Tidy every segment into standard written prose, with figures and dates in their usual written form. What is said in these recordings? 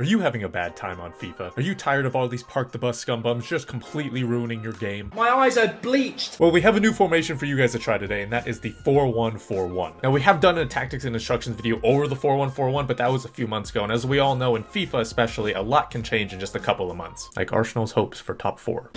Are you having a bad time on FIFA? Are you tired of all these park the bus scumbums just completely ruining your game? My eyes are bleached! Well, we have a new formation for you guys to try today, and that is the 4-1-4-1. Now, we have done a tactics and instructions video over the 4-1-4-1, but that was a few months ago, and as we all know, in FIFA especially, a lot can change in just a couple of months. Like Arsenal's hopes for top 4.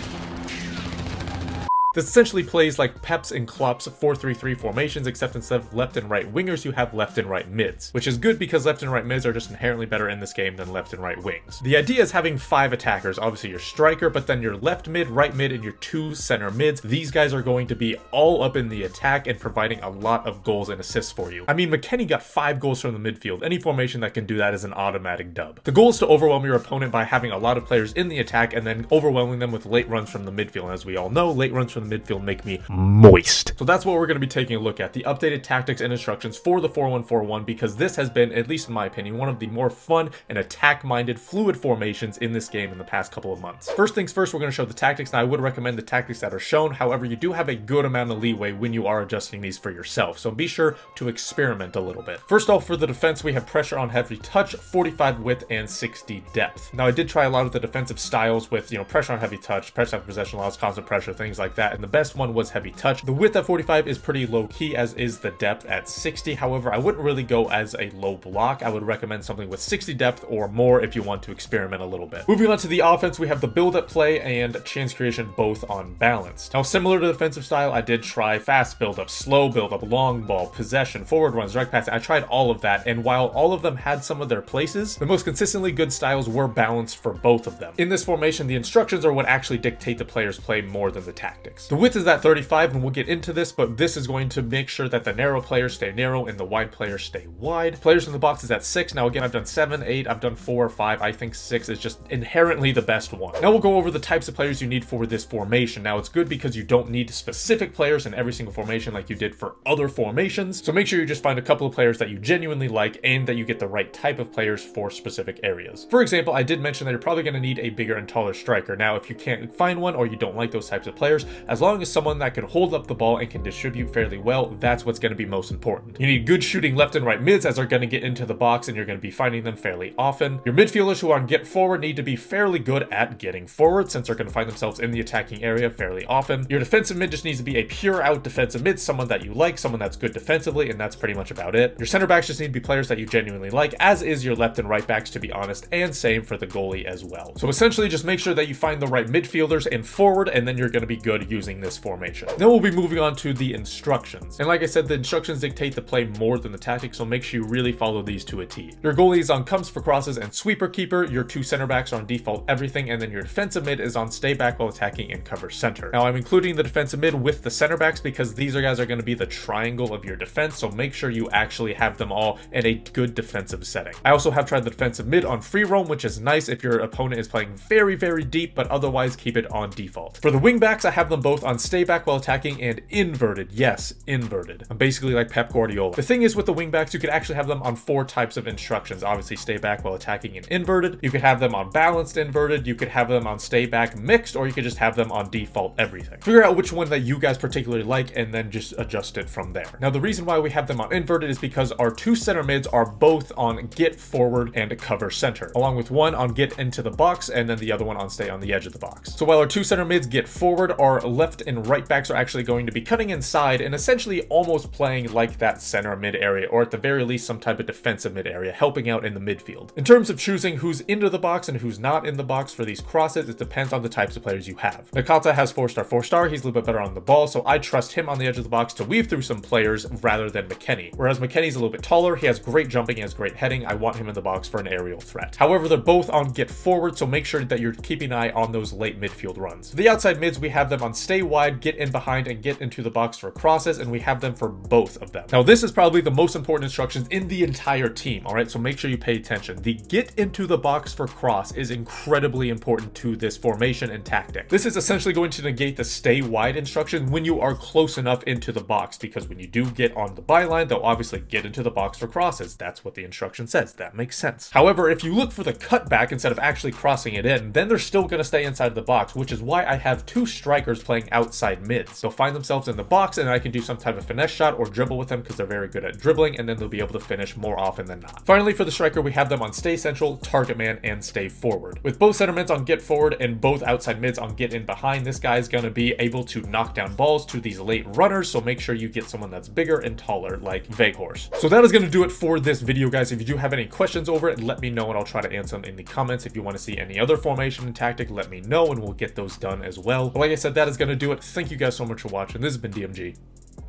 This essentially plays like Pep's and Klopp's 4-3-3 formations, except instead of left and right wingers, you have left and right mids, which is good because left and right mids are just inherently better in this game than left and right wings. The idea is having 5 attackers, obviously your striker, but then your left mid, right mid, and your 2 center mids. These guys are going to be all up in the attack and providing a lot of goals and assists for you. I mean, McKennie got 5 goals from the midfield. Any formation that can do that is an automatic dub. The goal is to overwhelm your opponent by having a lot of players in the attack and then overwhelming them with late runs from the midfield. And as we all know, late runs from the midfield make me moist. So that's what we're going to be taking a look at, the updated tactics and instructions for the 4-1-4-1, because this has been, at least in my opinion, one of the more fun and attack-minded fluid formations in this game in the past couple of months. First things first, we're going to show the tactics. Now, I would recommend the tactics that are shown. However, you do have a good amount of leeway when you are adjusting these for yourself, so be sure to experiment a little bit. First off, for the defense, we have pressure on heavy touch, 45 width, and 60 depth. Now, I did try a lot of the defensive styles with, pressure on heavy touch, pressure after possession loss, constant pressure, things like that, and the best one was heavy touch. The width at 45 is pretty low key, as is the depth at 60. However, I wouldn't really go as a low block. I would recommend something with 60 depth or more if you want to experiment a little bit. Moving on to the offense, we have the build up play and chance creation both on balance. Now, similar to defensive style, I did try fast build up, slow build up, long ball, possession, forward runs, direct passing. I tried all of that, and while all of them had some of their places, the most consistently good styles were balanced for both of them. In this formation, the instructions are what actually dictate the player's play more than the tactics. The width is at 35, and we'll get into this, but this is going to make sure that the narrow players stay narrow and the wide players stay wide. Players in the box is at 6. Now again, I've done 7, 8, I've done 4, 5. I think 6 is just inherently the best one. Now we'll go over the types of players you need for this formation. Now it's good because you don't need specific players in every single formation like you did for other formations. So make sure you just find a couple of players that you genuinely like and that you get the right type of players for specific areas. For example, I did mention that you're probably going to need a bigger and taller striker. Now if you can't find one or you don't like those types of players, as long as someone that can hold up the ball and can distribute fairly well, that's what's going to be most important. You need good shooting left and right mids, as they're going to get into the box and you're going to be finding them fairly often. Your midfielders who are on get forward need to be fairly good at getting forward, since they're going to find themselves in the attacking area fairly often. Your defensive mid just needs to be a pure out defensive mid, someone that you like, someone that's good defensively, and that's pretty much about it. Your center backs just need to be players that you genuinely like, as is your left and right backs, to be honest, and same for the goalie as well. So essentially just make sure that you find the right midfielders and forward, and then you're going to be good using this formation. Then we'll be moving on to the instructions. And like I said, the instructions dictate the play more than the tactics, so make sure you really follow these to a T. Your goalie is on comes for crosses and sweeper keeper. Your 2 center backs are on default everything, and then your defensive mid is on stay back while attacking and cover center. Now I'm including the defensive mid with the center backs because these guys are going to be the triangle of your defense, so make sure you actually have them all in a good defensive setting. I also have tried the defensive mid on free roam, which is nice if your opponent is playing very, very deep, but otherwise keep it on default. For the wing backs, I have them both on stay back while attacking and inverted. Yes, inverted. I'm basically like Pep Guardiola. The thing is, with the wingbacks, you could actually have them on 4 types of instructions. Obviously, stay back while attacking and inverted. You could have them on balanced inverted. You could have them on stay back mixed, or you could just have them on default everything. Figure out which one that you guys particularly like and then just adjust it from there. Now, the reason why we have them on inverted is because our 2 center mids are both on get forward and cover center, along with one on get into the box and then the other one on stay on the edge of the box. So while our 2 center mids get forward, our left and right backs are actually going to be cutting inside and essentially almost playing like that center mid area, or at the very least some type of defensive mid area, helping out in the midfield. In terms of choosing who's into the box and who's not in the box for these crosses, it depends on the types of players you have. Nakata has 4-star, 4-star. He's a little bit better on the ball, so I trust him on the edge of the box to weave through some players rather than McKennie. Whereas McKennie's a little bit taller, he has great jumping, he has great heading. I want him in the box for an aerial threat. However, they're both on get forward, so make sure that you're keeping an eye on those late midfield runs. For the outside mids, we have them on stay wide, get in behind, and get into the box for crosses, and we have them for both of them. Now, this is probably the most important instructions in the entire team, all right? So make sure you pay attention. The get into the box for cross is incredibly important to this formation and tactic. This is essentially going to negate the stay wide instruction when you are close enough into the box, because when you do get on the byline, they'll obviously get into the box for crosses. That's what the instruction says. That makes sense. However, if you look for the cutback instead of actually crossing it in, then they're still going to stay inside the box, which is why I have 2 strikers playing playing outside mids. They'll find themselves in the box, and I can do some type of finesse shot or dribble with them because they're very good at dribbling, and then they'll be able to finish more often than not. Finally, for the striker, we have them on stay central, target man, and stay forward. With both center mids on get forward and both outside mids on get in behind, this guy is going to be able to knock down balls to these late runners, so make sure you get someone that's bigger and taller like Veghorst. So that is going to do it for this video, guys. If you do have any questions over it, let me know and I'll try to answer them in the comments. If you want to see any other formation and tactic, let me know and we'll get those done as well. But like I said, that is going to do it. Thank you guys so much for watching. This has been DMG.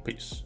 Peace.